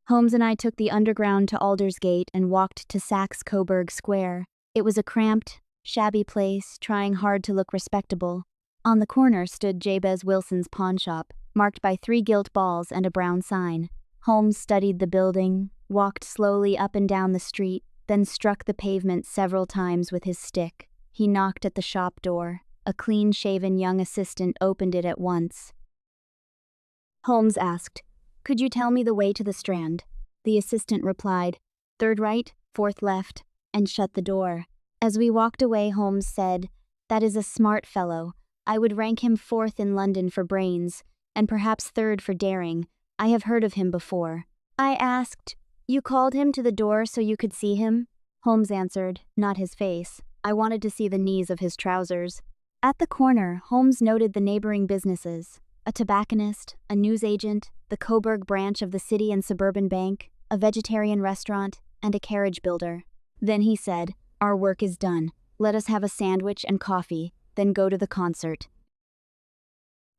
Holmes and I took the underground to Aldersgate and walked to Saxe-Coburg Square. It was a cramped, shabby place, trying hard to look respectable. On the corner stood Jabez Wilson's pawnshop, marked by 3 gilt balls and a brown sign. Holmes studied the building, walked slowly up and down the street, then struck the pavement several times with his stick. He knocked at the shop door. A clean-shaven young assistant opened it at once. Holmes asked, "Could you tell me the way to the Strand?" The assistant replied, "3rd right, 4th left," and shut the door. As we walked away, Holmes said, "That is a smart fellow. I would rank him 4th in London for brains, and perhaps 3rd for daring. I have heard of him before." I asked, "You called him to the door so you could see him?" Holmes answered, "Not his face. I wanted to see the knees of his trousers." At the corner, Holmes noted the neighboring businesses: a tobacconist, a newsagent, the Coburg branch of the City and Suburban Bank, a vegetarian restaurant, and a carriage builder. Then he said, "Our work is done. Let us have a sandwich and coffee, then go to the concert."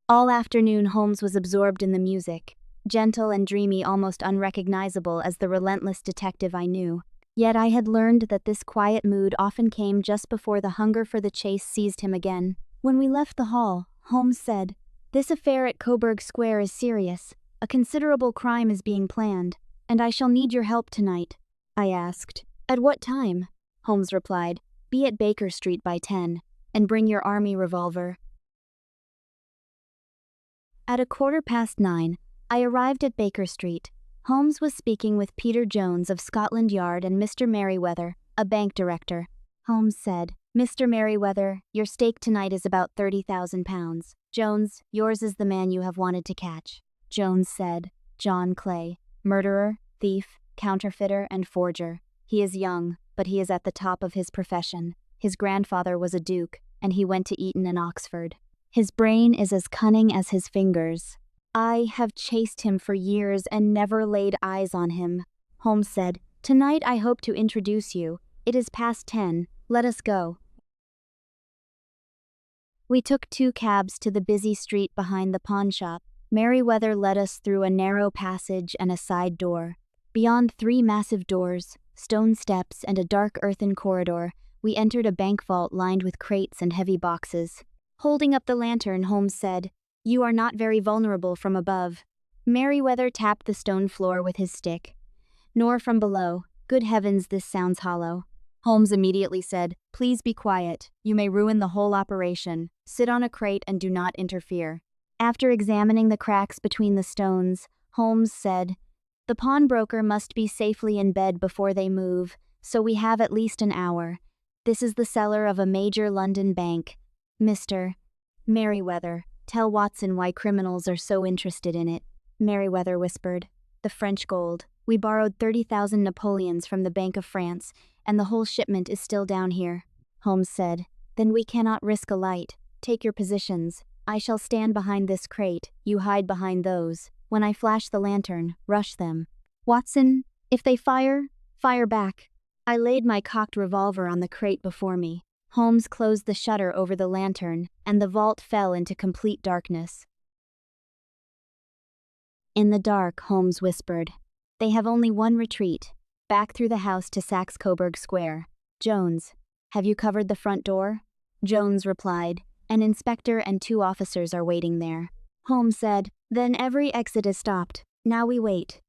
All afternoon, Holmes was absorbed in the music, gentle and dreamy, almost unrecognizable as the relentless detective I knew. Yet I had learned that this quiet mood often came just before the hunger for the chase seized him again. When we left the hall, Holmes said, "This affair at Coburg Square is serious. A considerable crime is being planned, and I shall need your help tonight." I asked, "At what time?" Holmes replied, "Be at Baker Street by 10, and bring your army revolver." At 9:15, I arrived at Baker Street. Holmes was speaking with Peter Jones of Scotland Yard and Mr. Merriweather, a bank director. Holmes said, "Mr. Merriweather, your stake tonight is about £30,000. Jones, yours is the man you have wanted to catch." Jones said, "John Clay, murderer, thief, counterfeiter, and forger. He is young, but he is at the top of his profession. His grandfather was a duke, and he went to Eton and Oxford. His brain is as cunning as his fingers. I have chased him for years and never laid eyes on him." Holmes said, "Tonight I hope to introduce you. It is past 10. Let us go." We took 2 cabs to the busy street behind the pawnshop. Merriweather led us through a narrow passage and a side door. Beyond 3 massive doors, stone steps, and a dark earthen corridor, we entered a bank vault lined with crates and heavy boxes. Holding up the lantern, Holmes said, "You are not very vulnerable from above." Merriweather tapped the stone floor with his stick. "Nor from below. Good heavens, this sounds hollow." Holmes immediately said, "Please be quiet. You may ruin the whole operation. Sit on a crate and do not interfere." After examining the cracks between the stones, Holmes said, "The pawnbroker must be safely in bed before they move, so we have at least an hour. This is the cellar of a major London bank. Mr. Merriweather, tell Watson why criminals are so interested in it." Merriweather whispered, "The French gold. We borrowed 30,000 Napoleons from the Bank of France, and the whole shipment is still down here." Holmes said, "Then we cannot risk a light. Take your positions. I shall stand behind this crate, you hide behind those. When I flash the lantern, rush them. Watson, if they fire, fire back." I laid my cocked revolver on the crate before me. Holmes closed the shutter over the lantern, and the vault fell into complete darkness. In the dark, Holmes whispered, "They have only one retreat, back through the house to Saxe-Coburg Square. Jones, have you covered the front door?" Jones replied, "An inspector and 2 officers are waiting there." Holmes said, "Then every exit is stopped. Now we wait."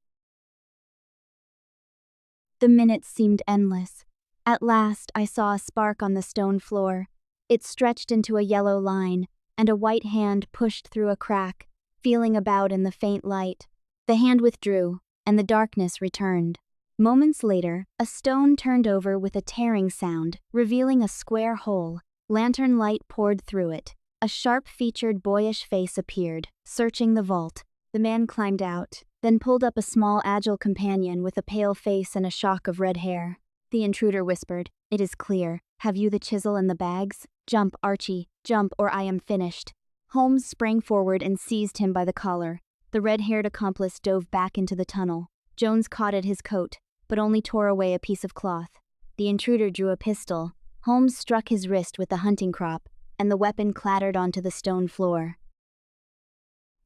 The minutes seemed endless. At last, I saw a spark on the stone floor. It stretched into a yellow line, and a white hand pushed through a crack, feeling about in the faint light. The hand withdrew, and the darkness returned. Moments later, a stone turned over with a tearing sound, revealing a square hole. Lantern light poured through it. A sharp-featured boyish face appeared, searching the vault. The man climbed out, then pulled up a small, agile companion with a pale face and a shock of red hair. The intruder whispered, "It is clear. Have you the chisel and the bags? Jump, Archie, jump, or I am finished." Holmes sprang forward and seized him by the collar. The red-haired accomplice dove back into the tunnel. Jones caught at his coat, but only tore away a piece of cloth. The intruder drew a pistol. Holmes struck his wrist with the hunting crop, and the weapon clattered onto the stone floor.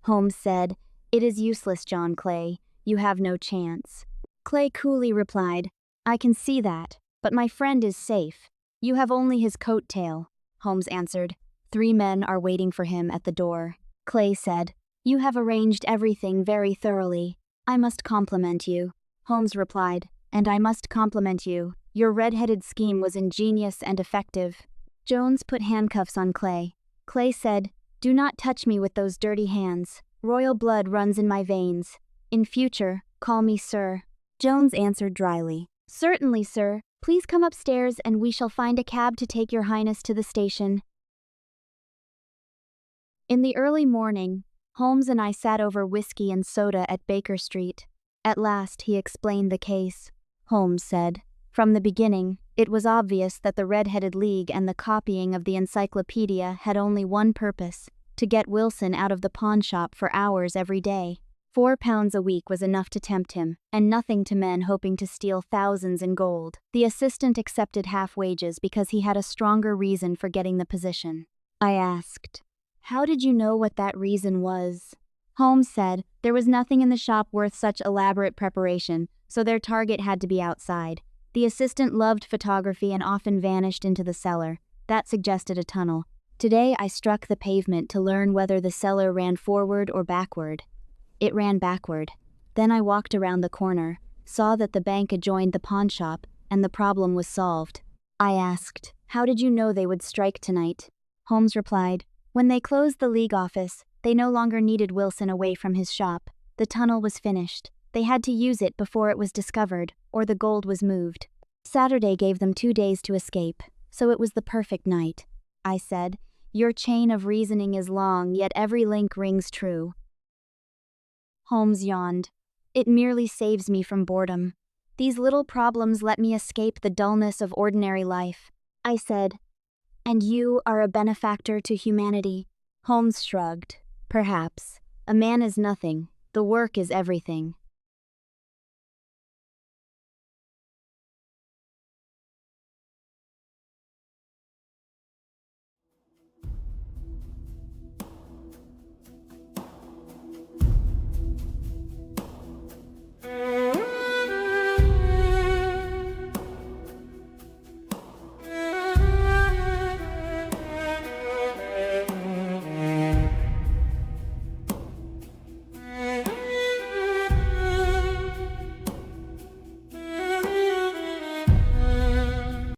Holmes said, "It is useless, John Clay. You have no chance. Clay coolly replied, I can see that, but my friend is safe. You have only his coat tail. Holmes answered. 3 men are waiting for him at the door. Clay said, You have arranged everything very thoroughly. I must compliment you. Holmes replied, And I must compliment you. Your red-headed scheme was ingenious and effective. Jones put handcuffs on Clay. Clay said, Do not touch me with those dirty hands. Royal blood runs in my veins. In future, call me sir. Jones answered dryly, Certainly, sir. Please come upstairs and we shall find a cab to take your highness to the station. In the early morning, Holmes and I sat over whiskey and soda at Baker Street. At last he explained the case. Holmes said, From the beginning, it was obvious that the Red-Headed League and the copying of the encyclopedia had only one purpose, to get Wilson out of the pawn shop for hours every day. £4 a week was enough to tempt him, and nothing to men hoping to steal thousands in gold. The assistant accepted half wages because he had a stronger reason for getting the position. I asked, How did you know what that reason was? Holmes said, There was nothing in the shop worth such elaborate preparation, so their target had to be outside. The assistant loved photography and often vanished into the cellar. That suggested a tunnel. Today I struck the pavement to learn whether the cellar ran forward or backward. It ran backward. Then I walked around the corner, saw that the bank adjoined the pawn shop, and the problem was solved. I asked, How did you know they would strike tonight? Holmes replied, When they closed the League office, they no longer needed Wilson away from his shop. The tunnel was finished. They had to use it before it was discovered, or the gold was moved. Saturday gave them 2 days to escape, so it was the perfect night. I said, Your chain of reasoning is long, yet every link rings true. Holmes yawned. It merely saves me from boredom. These little problems let me escape the dullness of ordinary life. I said, And you are a benefactor to humanity. Holmes shrugged. Perhaps. A man is nothing. The work is everything.